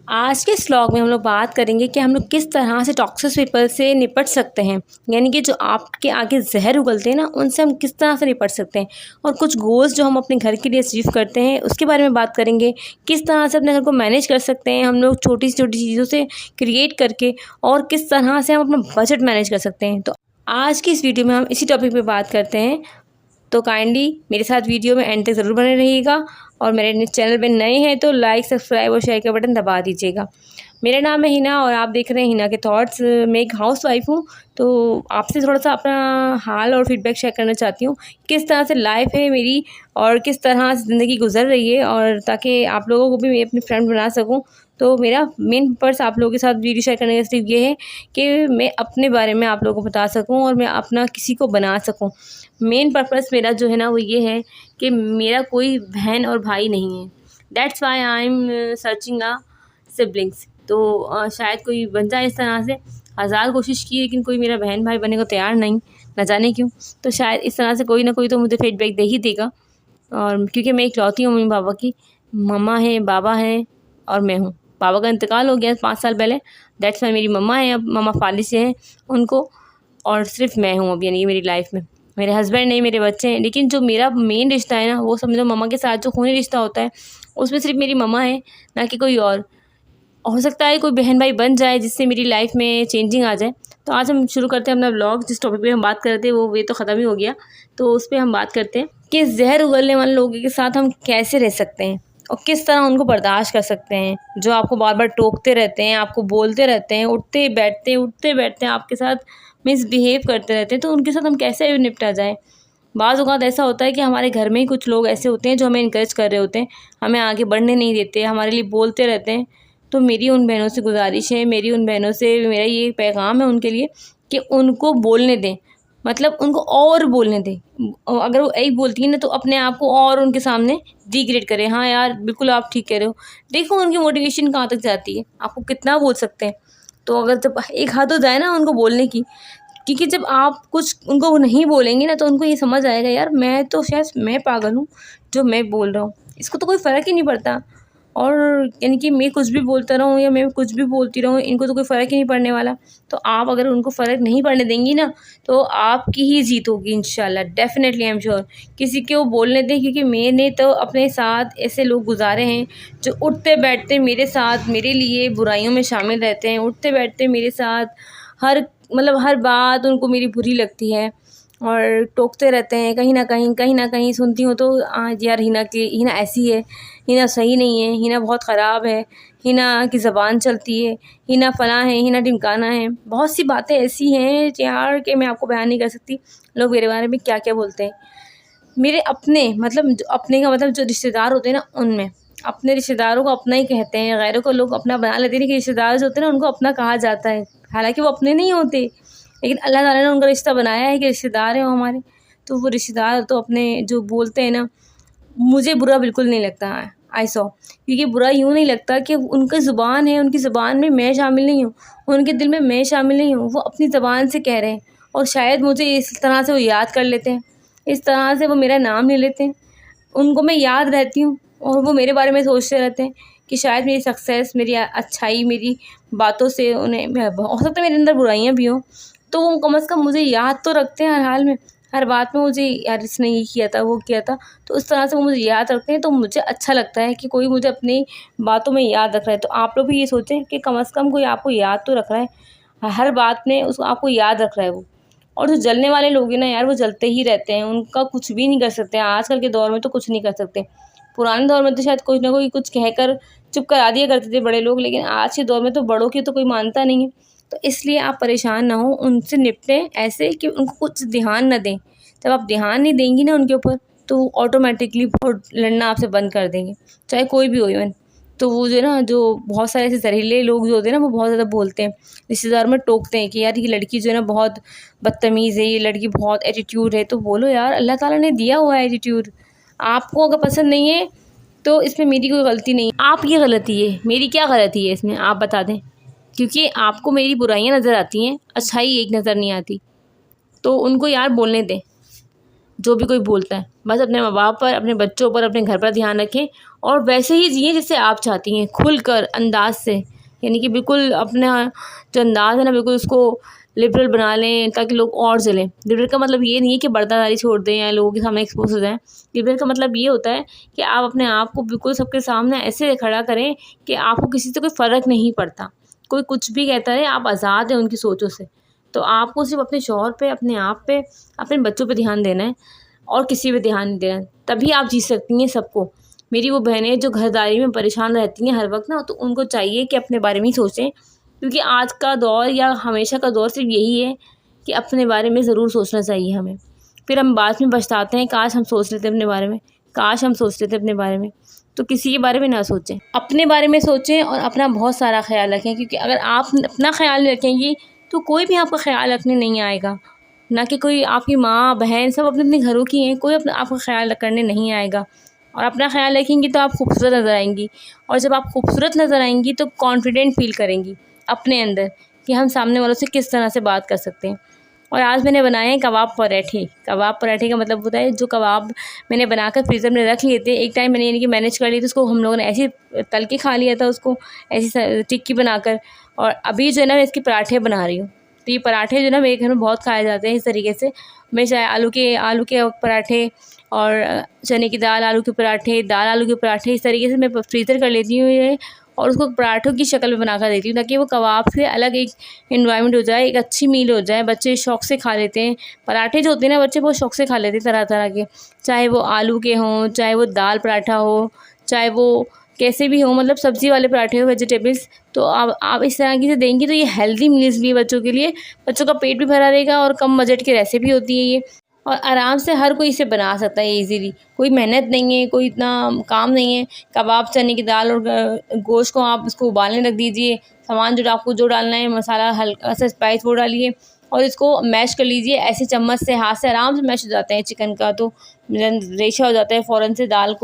आज के इस व्लॉग में हम लोग बात करेंगे कि हम लोग किस तरह से टॉक्सिक पीपल से निपट सकते हैं, यानी कि जो आपके आगे जहर उगलते हैं ना, उनसे हम किस तरह से निपट सकते हैं। और कुछ गोल्स जो हम अपने घर के लिए अचीव करते हैं उसके बारे में बात करेंगे। किस तरह से अपने घर को मैनेज कर सकते हैं हम लोग छोटी छोटी चीज़ों से क्रिएट करके, और किस तरह से हम अपना बजट मैनेज कर सकते हैं। तो आज की इस वीडियो में हम इसी टॉपिक पर बात करते हैं। तो काइंडली मेरे साथ वीडियो में एंड तक ज़रूर बने रहिएगा, और मेरे चैनल पे नए हैं तो लाइक, सब्सक्राइब और शेयर का बटन दबा दीजिएगा। मेरा नाम है हिना और आप देख रहे हैं हिना के थॉट्स। मैं एक हाउस वाइफ हूँ, तो आपसे थोड़ा सा अपना हाल और फीडबैक शेयर करना चाहती हूँ किस तरह से लाइफ है मेरी और किस तरह से ज़िंदगी गुजर रही है, और ताकि आप लोगों को भी मैं अपनी फ्रेंड बना सकूँ। तो मेरा मेन पर्पस आप लोगों के साथ वीडियो शेयर करने का सिर्फ ये है कि मैं अपने बारे में आप लोगों को बता सकूँ और मैं अपना किसी को बना सकूँ। मेन पर्पस मेरा जो है ना वो ये है कि मेरा कोई बहन और भाई नहीं है। That's why I am searching a siblings. तो शायद कोई बन जाए इस तरह से। हज़ार कोशिश की लेकिन कोई मेरा बहन भाई बनने को तैयार नहीं, न जाने क्यों। तो शायद इस तरह से कोई ना कोई तो मुझे फीडबैक दे ही देगा। और क्योंकि मैं इकलौती हूँ मम्मी पापा की, मम्मा है, बाबा हैं और मैं हूँ। पापा का इंतकाल हो गया 5 साल पहले। दैट्स वाई मेरी मम्मा है, अब मम्मा फालिस से हैं उनको, और सिर्फ मैं हूँ अब, यानी कि मेरी लाइफ में मेरे हस्बैंड नहीं, मेरे बच्चे हैं। लेकिन जो मेरा मेन रिश्ता है ना, वो समझो मम्मा के साथ जो खूनी रिश्ता होता है उसमें सिर्फ मेरी मम्मा है, ना कि कोई और। हो सकता है कोई बहन भाई बन जाए जिससे मेरी लाइफ में चेंजिंग आ जाए। तो आज हम शुरू करते हैं अपना व्लॉग। जिस टॉपिक पे हम बात कर रहे थे वो तो ख़त्म ही हो गया, तो उस पर हम बात करते हैं कि जहर उगलने वाले लोगों के साथ हम कैसे रह सकते हैं और किस तरह उनको बर्दाश्त कर सकते हैं। जो आपको बार बार टोकते रहते हैं, आपको बोलते रहते हैं, उठते बैठते आपके साथ मिसबिहेव करते रहते हैं, तो उनके साथ हम कैसे निपटा जाए। बाज़ औक़ात ऐसा होता है कि हमारे घर में ही कुछ लोग ऐसे होते हैं जो हमें इनकरेज कर रहे होते हैं, हमें आगे बढ़ने नहीं देते, हमारे लिए बोलते रहते हैं। तो मेरी उन बहनों से गुजारिश है, मेरी उन बहनों से मेरा ये पैगाम है उनके लिए कि उनको बोलने दें, मतलब उनको और बोलने दें। अगर वो एक बोलती है ना, तो अपने आप को और उनके सामने डिग्रेड करें। हाँ यार, बिल्कुल आप ठीक कह रहे हो। देखो उनकी मोटिवेशन कहाँ तक जाती है, आपको कितना बोल सकते हैं। तो अगर जब एक हद हो जाए ना उनको बोलने की, क्योंकि जब आप कुछ उनको नहीं बोलेंगे ना, तो उनको ये समझ आएगा यार मैं तो शायद मैं पागल हूँ जो मैं बोल रहा हूँ, इसको तो कोई फ़र्क ही नहीं पड़ता। और यानी कि मैं कुछ भी बोलता रहूँ या मैं कुछ भी बोलती रहूँ, इनको तो कोई फ़र्क ही नहीं पड़ने वाला। तो आप अगर उनको फ़र्क नहीं पड़ने देंगी ना, तो आपकी ही जीत होगी इंशाल्लाह, डेफ़िनेटली आई एम श्योर। किसी को बोलने दें, क्योंकि मैंने तो अपने साथ ऐसे लोग गुज़ारे हैं जो उठते बैठते मेरे साथ मेरे लिए बुराइयों में शामिल रहते हैं, उठते बैठते मेरे साथ हर बात उनको मेरी बुरी लगती है और टोकते रहते हैं। कहीं ना कहीं सुनती हूँ तो आज यार हिना ऐसी है, हिना सही नहीं है, हिना बहुत ख़राब है, हिना की ज़बान चलती है, हिना फ़लाँ है, हिना ढिमकाना है। बहुत सी बातें ऐसी हैं यार कि मैं आपको बयान नहीं कर सकती लोग मेरे बारे में क्या क्या बोलते हैं। मेरे अपने मतलब जो अपने का मतलब जो रिश्तेदार होते हैं ना, उनमें अपने रिश्तेदारों को अपना ही कहते हैं, गैरों को लोग अपना बना लेते हैं। लेकिन रिश्तेदार जो होते हैं ना, उनको अपना कहा जाता है, हालांकि वो अपने नहीं होते, लेकिन अल्लाह ताला ने उनका रिश्ता बनाया है कि रिश्तेदार हैं वो हमारे। तो वो रिश्तेदार तो अपने जो बोलते हैं ना, मुझे बुरा बिल्कुल नहीं लगता है क्योंकि बुरा यूँ नहीं लगता कि उनकी ज़ुबान है, उनकी ज़ुबान में मैं शामिल नहीं हूँ, उनके दिल में मैं शामिल नहीं हूँ। वो अपनी ज़बान से कह रहे हैं और शायद मुझे इस तरह से वो याद कर लेते हैं, इस तरह से वो मेरा नाम ले लेते हैं। उनको मैं याद रहती हूँ और वो मेरे बारे में सोचते रहते हैं कि शायद मेरी सक्सेस, मेरी अच्छाई, मेरी बातों से उन्हें हो सकता है मेरे अंदर बुराइयाँ भी हों, तो वो कम से कम मुझे याद तो रखते हैं हर हाल में, हर बात में मुझे यार इसने ये किया था, वो किया था। तो उस तरह से वो मुझे याद रखते हैं, तो मुझे अच्छा लगता है कि कोई मुझे अपनी बातों में याद रख रहा है। तो आप लोग भी ये सोचें कि कम से कम कोई आपको याद तो रख रहा है, हर बात में उसको आपको याद रख रहा है वो। और जो जलने वाले लोग हैं ना यार, वो जलते ही रहते हैं, उनका कुछ भी नहीं कर सकते। आजकल के दौर में तो कुछ नहीं कर सकते। पुराने दौर में तो शायद कुछ ना कोई कुछ कहकर चुप करा दिया करते थे बड़े लोग, लेकिन आज के दौर में तो बड़ों की तो कोई मानता नहीं है। तो इसलिए आप परेशान ना हो, उनसे निपटें ऐसे कि उनको कुछ ध्यान न दें। जब आप ध्यान नहीं देंगी ना उनके ऊपर, तो वो ऑटोमेटिकली लड़ना आपसे बंद कर देंगे, चाहे कोई भी हो इवन। तो वो जो है ना, जो बहुत सारे ऐसे जहरीले लोग जो होते हैं ना, वो बहुत ज़्यादा बोलते हैं, रिश्तेदार में टोकते हैं कि यार ये लड़की जो है ना बहुत बदतमीज़ है, ये लड़की बहुत एटीट्यूड है। तो बोलो यार, अल्लाह ताला ने दिया हुआ है एटीट्यूड, आपको अगर पसंद नहीं है तो इसमें मेरी कोई गलती नहीं, आपकी गलती है, मेरी क्या गलती है इसमें, आप बता दें। क्योंकि आपको मेरी बुराइयाँ नज़र आती हैं, अच्छाई एक नज़र नहीं आती। तो उनको यार बोलने दें, जो भी कोई बोलता है। बस अपने माँ बाप पर, अपने बच्चों पर, अपने घर पर ध्यान रखें और वैसे ही जिएँ जैसे आप चाहती हैं, खुलकर अंदाज़ से। यानी कि बिल्कुल अपना जो अंदाज़ है ना, बिल्कुल उसको लिबरल बना लें ताकि लोग और जलें। लिबरल का मतलब ये नहीं है कि पर्दादारी छोड़ दें या लोगों के सामने एक्सपोज़ हो जाएँ। लिबरल का मतलब ये होता है कि आप अपने आप को बिल्कुल सबके सामने ऐसे खड़ा करें कि आपको किसी से कोई फ़र्क नहीं पड़ता। कोई कुछ भी कहता है, आप आज़ाद हैं उनकी सोचों से। तो आपको सिर्फ़ अपने शौहर पे, अपने आप पे, अपने बच्चों पे ध्यान देना है और किसी पे ध्यान नहीं देना है। तभी आप जी सकती हैं सबको। मेरी वो बहनें जो घरदारी में परेशान रहती हैं हर वक़्त ना, तो उनको चाहिए कि अपने बारे में ही सोचें, क्योंकि आज का दौर या हमेशा का दौर सिर्फ़ यही है कि अपने बारे में ज़रूर सोचना चाहिए हमें। फिर हम बाद में पछताते हैं, काश हम सोच लेते अपने बारे में, काश हम सोच लेते अपने बारे में। तो किसी के बारे में ना सोचें, अपने बारे में सोचें और अपना बहुत सारा ख़्याल रखें, क्योंकि अगर आप अपना ख़्याल नहीं रखेंगी तो कोई भी आपका ख़्याल रखने नहीं आएगा। ना कि कोई आपकी माँ, बहन सब अपने-अपने घरों की हैं, कोई अपना आपका ख़्याल करने नहीं आएगा। और अपना ख़्याल रखेंगी तो आप खूबसूरत नज़र आएँगी, और जब आप खूबसूरत नज़र आएँगी तो कॉन्फिडेंट फ़ील करेंगी अपने अंदर कि हम सामने वालों से किस तरह से बात कर सकते हैं। और आज मैंने बनाए हैं कबाब पराठे। कबाब पराठे का मतलब होता है जो कबाब मैंने बनाकर फ्रीज़र में रख लिए थे। एक टाइम मैंने यानी कि मैनेज कर लिए थे, उसको हम लोगों ने ऐसे ही तल के खा लिया था उसको, ऐसी टिक्की बनाकर। और अभी जो है ना मैं इसके पराठे बना रही हूँ। तो ये पराठे जो है ना मेरे घर में बहुत खाए जाते हैं इस तरीके से। मैं चाहे आलू के पराठे और चने की दाल आलू के पराठे, दाल आलू के पराठे, इस तरीके से मैं फ्रीज़र कर लेती हूँ ये, और उसको पराठों की शक्ल में बनाकर देती हूँ ताकि वो कबाब से अलग एक एनवायरनमेंट हो जाए, एक अच्छी मील हो जाए। बच्चे शौक़ से खा लेते हैं। पराठे जो होते हैं ना, बच्चे बहुत शौक़ से खा लेते हैं तरह-तरह के, चाहे वो आलू के हों, चाहे वो दाल पराठा हो, चाहे वो कैसे भी हो, मतलब सब्ज़ी वाले पराठे हो, वेजिटेबल्स। तो आप इस तरह की से देंगी तो ये हेल्दी मील्स भी है बच्चों के लिए। बच्चों का पेट भी भरा रहेगा और कम बजट की रेसिपी होती है ये, और आराम से हर कोई इसे बना सकता है ईज़िली। कोई मेहनत नहीं है, कोई इतना काम नहीं है। कबाब, चने की दाल और गोश्त को आप उसको उबालने रख दीजिए। सामान जो आपको जो डालना है, मसाला हल्का सा स्पाइस वो डालिए और इसको मैश कर लीजिए। ऐसे चम्मच से, हाथ से आराम से मैश हो जाता है चिकन का, तो रेशा हो जाता है फ़ौरन से। दाल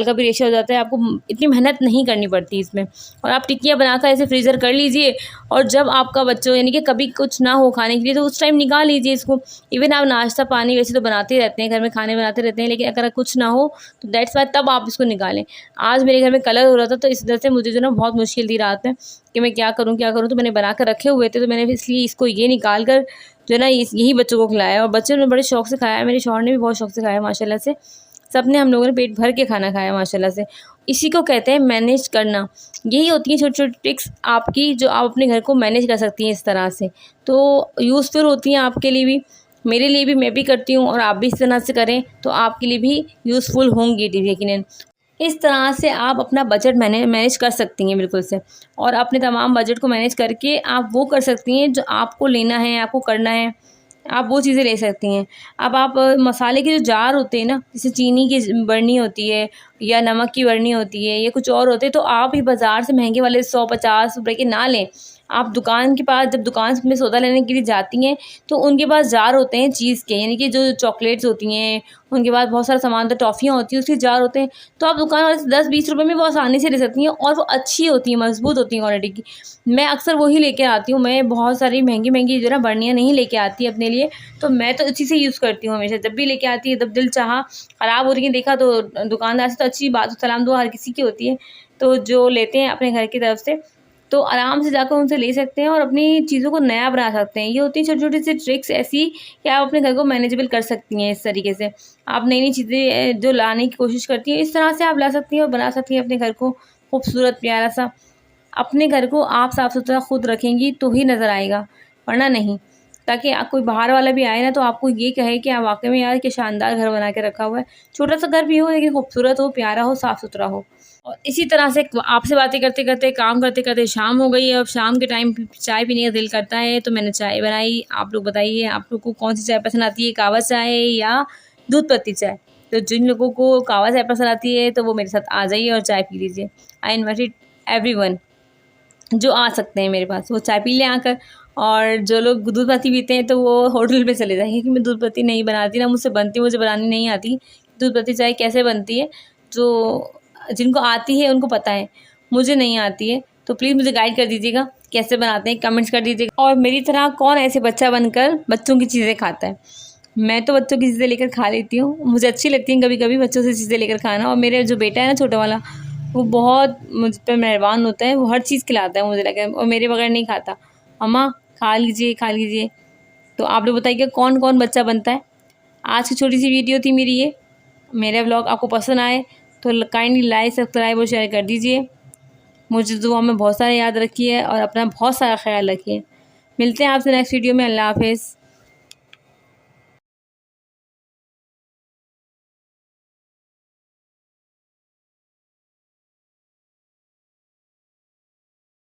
का भी रेशा हो जाता है। आपको इतनी मेहनत नहीं करनी पड़ती इसमें। और आप टिक्कियाँ बनाकर ऐसे फ्रीज़र कर लीजिए, और जब आपका बच्चों यानी कि कभी कुछ ना हो खाने के लिए तो उस टाइम निकाल लीजिए इसको। इवन आप नाश्ता पानी वैसे तो बनाते ही रहते हैं, घर में खाने बनाते रहते हैं, लेकिन अगर कुछ ना हो तो दैट्स व्हाई तब आप इसको निकालें। आज मेरे घर में कलर हो रहा था, तो इस वजह से मुझे जो ना बहुत मुश्किल थी रात में कि मैं क्या करूँ, तो मैंने बना कर रखे हुए थे, तो मैंने इसलिए इसको ये निकाल कर जो है ना यही बच्चों को खिलाया, और बच्चों ने बड़े शौक़ से खाया। मेरे शौहर ने भी बहुत शौक़ से खाया माशाल्लाह से। सबने, हम लोगों ने पेट भर के खाना खाया माशाल्लाह से। इसी को कहते हैं मैनेज करना। यही होती हैं छोटी-छोटी ट्रिक्स आपकी, जो आप अपने घर को मैनेज कर सकती हैं इस तरह से। तो यूज़फुल होती हैं आपके लिए भी, मेरे लिए भी, मैं भी करती हूँ, और आप भी इस तरह से करें तो आपके लिए भी यूज़फुल होंगी यकीनन। इस तरह से आप अपना बजट मैनेज कर सकती हैं बिल्कुल से, और अपने तमाम बजट को मैनेज करके आप वो कर सकती हैं जो आपको लेना है, आपको करना है। आप वो चीज़ें ले सकती हैं। अब आप मसाले के जो जार होते हैं ना, जैसे चीनी की बरनी होती है या नमक की बरनी होती है या कुछ और होते हैं, तो आप ही बाज़ार से महंगे वाले 100-50 रुपए के ना लें। आप दुकान के पास, जब दुकान में सौदा लेने के लिए जाती हैं, तो उनके पास जार होते हैं चीज़ के, यानी कि जो चॉकलेट्स होती हैं, उनके पास बहुत सारा सामान होता है, टॉफ़ियाँ होती हैं, उसके जार होते हैं। तो आप दुकान वाले से 10-20 रुपए में वो आसानी से ले सकती हैं, और वो अच्छी होती हैं, मज़बूत होती हैं क्वालिटी की। मैं अक्सर वही लेके आती हूँ। मैं बहुत सारी महंगी-महंगी जो है ना बरनियाँ नहीं लेके आती अपने लिए, तो मैं तो इसी से यूज़ करती हूँ हमेशा। जब भी लेके आती है, जब दिल चाहा, ख़राब हो रही है देखा तो दुकानदार से तो अच्छी बात, सलाम दुआ हर किसी की होती है। तो जो लेते हैं अपने घर की तरफ से, तो आराम से जाकर उनसे ले सकते हैं और अपनी चीज़ों को नया बना सकते हैं। ये होती हैं छोटी-छोटी सी ट्रिक्स ऐसी कि आप अपने घर को मैनेजेबल कर सकती हैं इस तरीके से। आप नई-नई चीज़ें जो लाने की कोशिश करती हैं, इस तरह से आप ला सकती हैं और बना सकती हैं अपने घर को खूबसूरत, प्यारा-सा। अपने घर को आप साफ़-सुथरा खुद रखेंगी तो ही नज़र आएगा, वरना नहीं। ताकि कोई बाहर वाला भी आए ना, तो आपको ये कहे कि वाक़ई में यार क्या शानदार घर बना के रखा हुआ है। छोटा-सा घर भी हो लेकिन खूबसूरत हो, प्यारा हो, साफ़-सुथरा हो। और इसी तरह से आपसे बातें करते-करते, काम करते-करते शाम हो गई है। अब शाम के टाइम चाय पीने का दिल करता है, तो मैंने चाय बनाई। आप लोग बताइए, आप लोग को कौन-सी चाय पसंद आती है, कहवा चाय या दूध पत्ती चाय? तो जिन लोगों को कहवा चाय पसंद आती है, तो वो मेरे साथ आ जाइए और चाय पी लीजिए। आई इनवाइटेड एवरीवन जो आ सकते हैं मेरे पास, वो चाय पी लें आकर। और जो लोग दूध पत्ती पीते हैं, तो वो होटल पे चले जाएँ, क्योंकि मैं दूध पत्ती नहीं बनाती, ना मुझसे बनती, मुझे बनानी नहीं आती। दूध पत्ती चाय कैसे बनती है, जो जिनको आती है उनको पता है, मुझे नहीं आती है। तो प्लीज़ मुझे गाइड कर दीजिएगा, कैसे बनाते हैं, कमेंट्स कर दीजिएगा। और मेरी तरह कौन ऐसे बच्चा बनकर बच्चों की चीज़ें खाता है। मैं तो बच्चों की चीज़ें लेकर खा लेती हूँ, मुझे अच्छी लगती हैं कभी कभी बच्चों से चीज़ें लेकर खाना। और मेरे जो बेटा है ना छोटा वाला, वो बहुत मुझ पे मेहरबान होता है, वो हर चीज़ खिलाता है मुझे लगता है, और मेरे बगैर नहीं खाता। अम्मा खा लीजिए खा लीजिए। तो आप लोग बताइए कौन कौन बच्चा बनता है। आज की छोटी सी वीडियो थी मेरी ये। मेरा व्लॉग आपको पसंद आए तो काइंडली लाइक सब्सक्राइब और शेयर कर दीजिए। मुझे दुआ में बहुत सारा याद रखिए और अपना बहुत सारा ख्याल रखिए। मिलते हैं आपसे नेक्स्ट वीडियो में। अल्लाह हाफ़िज़।